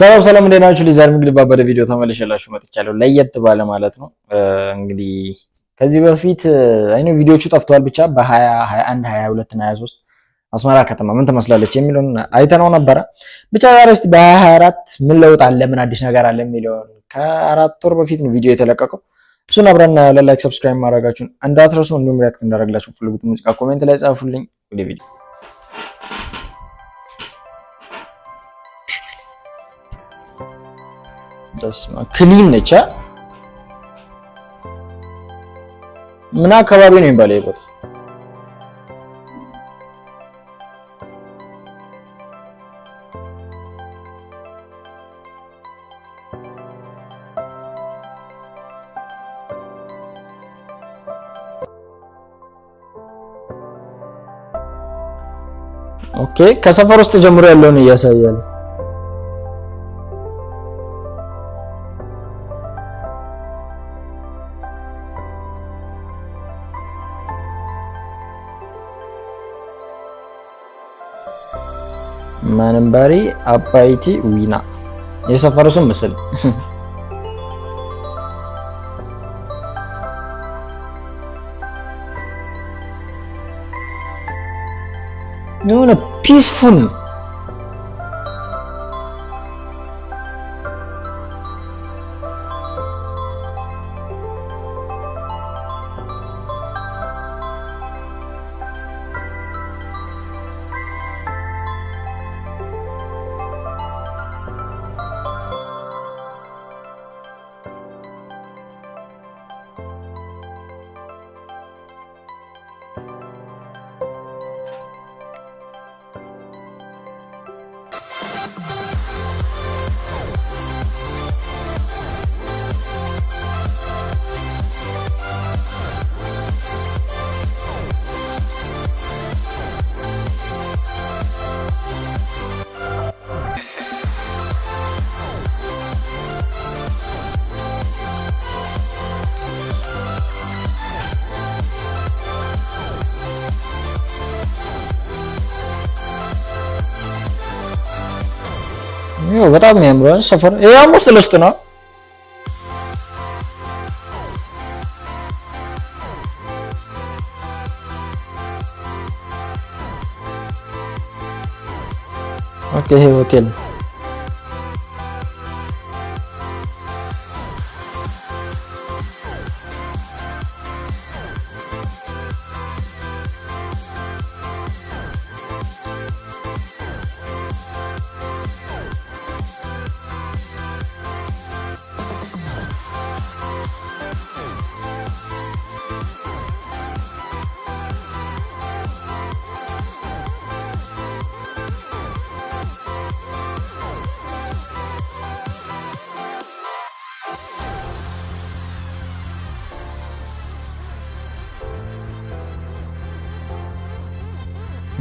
ሰላም ሰላም እንደናችሁ ሊዛር ምግብ ባበደ ቪዲዮ ተመልሼላችሁ መጥቻለሁ። ለየት ባለ ማለት ነው። እንግዲህ ከዚህ በፊት አይነው ቪዲዮቹ ጠፍተዋል። ብቻ በ20 21 22 እና 23 አስመራ ከተማ ምን ትመስላለች የሚለውን አይተነው ነበረ። ብቻ ዛሬ እስቲ በ24 ምን ለውጥ አለ፣ ምን አዲስ ነገር አለ የሚለውን ከአራት ወር በፊት ነው ቪዲዮ የተለቀቀው። እሱን አብረን ላይክ ሰብስክራይብ ማድረጋችሁን እንዳትረሱ። እንዲሁም ሪአክት እንዳደረግላችሁ ፈልጉት ሙዚቃ ኮሜንት ላይ ጻፉልኝ። ወደ ቪዲዮ ክሊን ነች። ምን አካባቢ ነው የሚባለው ይቦታ? ኦኬ ከሰፈር ውስጥ ጀምሮ ያለውን እያሳያል። ማንባሪ አባይቲ ዊና የሰፈሩ ስም ምስል የሆነ ፒስፉል በጣም የሚያምረው ሰፈር ያው ውስጥ ለውስጥ ነው። ኦኬ ይሄ ሆቴል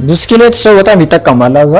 ብስክሌት ሰው በጣም ይጠቀማል አዛ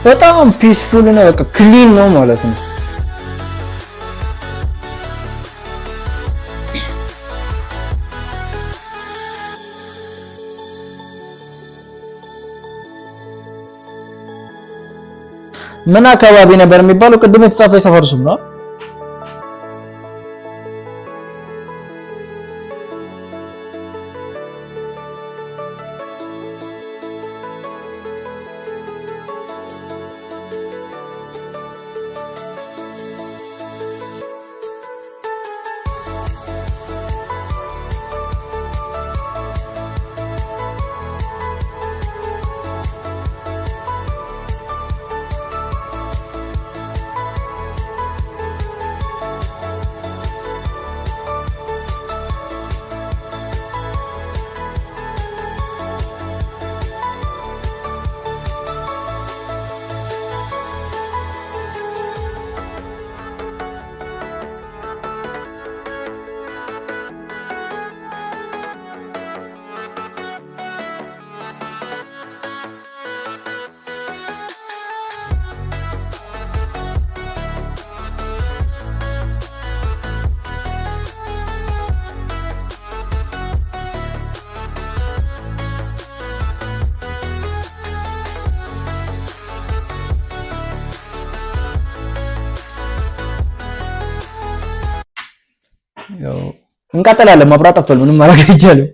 በጣም ፒስፉል ነው። በቃ ክሊን ነው ማለት ነው። ምን አካባቢ ነበር የሚባለው? ቅድም የተጻፈ የሰፈር ስም ነው። ያው እንቀጥላለን። መብራት ጠፍቷል። ምንም ማድረግ አይቻልም።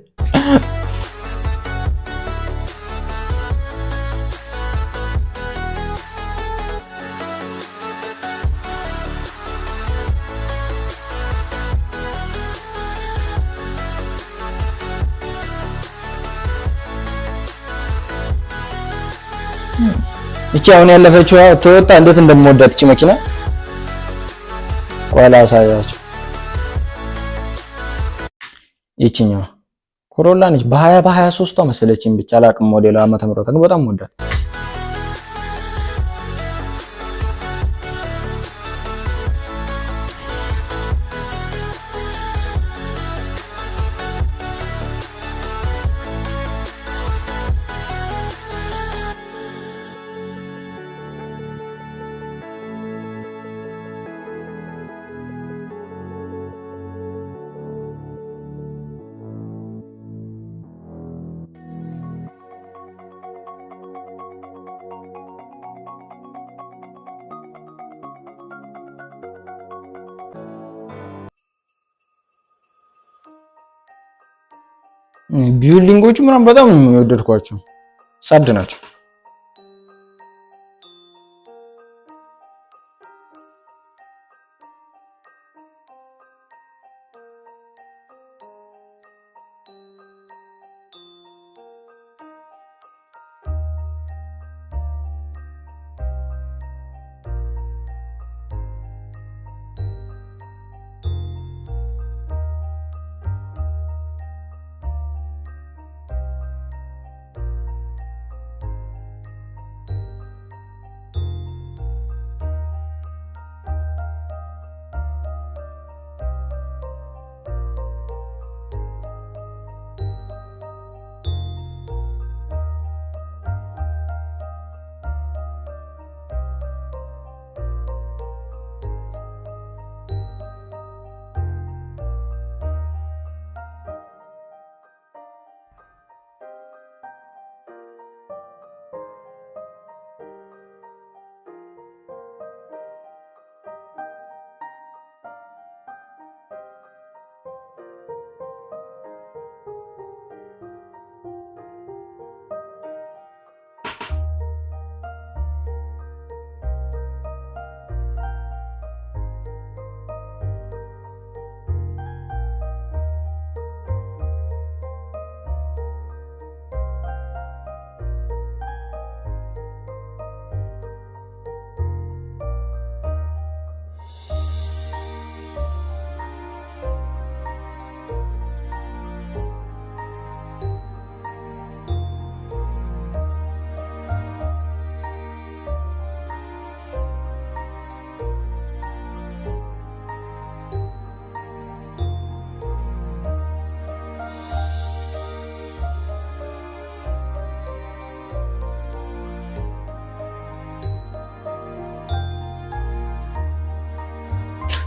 እቺ አሁን ያለፈችው ቶዮታ እንዴት እንደምወዳት እቺ መኪና ኋላ አሳያችሁ። ይቺኛው ኮሮላ ነች። በ23 መሰለችኝ ብቻ አላቅም ሞዴል ዓመተ ምህረት ግን በጣም ወዳት። ቢልዲንጎቹ ምናምን በጣም ነው የወደድኳቸው። ጸድ ናቸው።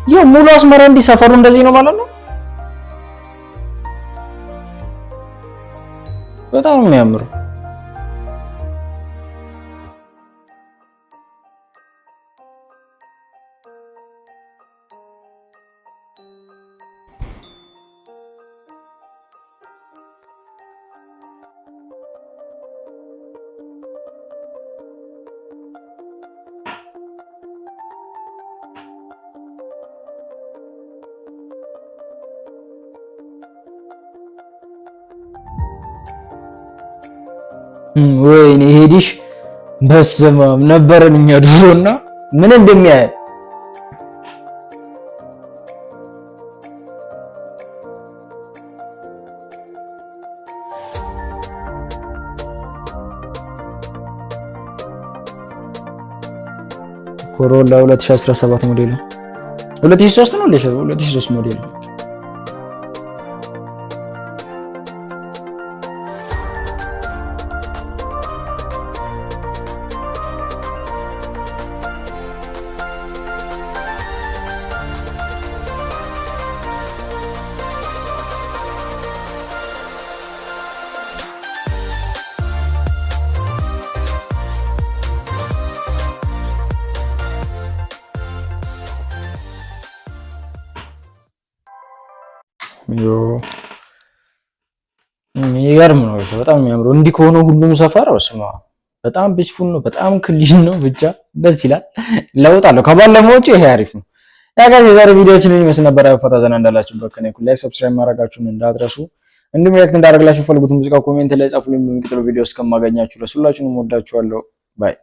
ይሄ ሙሉ አስመራ እንዲሰፈሩ እንደዚህ ነው ማለት ነው። በጣም የሚያምረው ወይኔ ሄዲሽ በስመም ነበረን እኛ ድሮና ምን እንደሚያይ ኮሮላ 2017 ሞዴል 2003 ነው 2003 ሞዴል ይገርም ነው። በጣም የሚያምረው እንዲህ ከሆነ ሁሉም ሰፈር ወስማ በጣም ፒስፉል ነው። በጣም ክሊን ነው። ብቻ ደስ ይላል። ለውጥ አለው ከባለፈው ውጪ ይሄ አሪፍ ነው። ያ ጋር የዛሬ ቪዲዮችን ይመስል ነበር። ፈታ ዘና እንዳላችሁበት ከኔ እኩል ላይ ሰብስክራይብ ማድረጋችሁን እንዳትረሱ። እንዲሁም ሪአክት እንዳደርግላችሁ ፈልጉት ሙዚቃ ኮሜንት ላይ ጻፉልኝ። በሚቀጥለው ቪዲዮ እስከማገኛችሁ ሁላችሁንም ወዳችኋለሁ። ባይ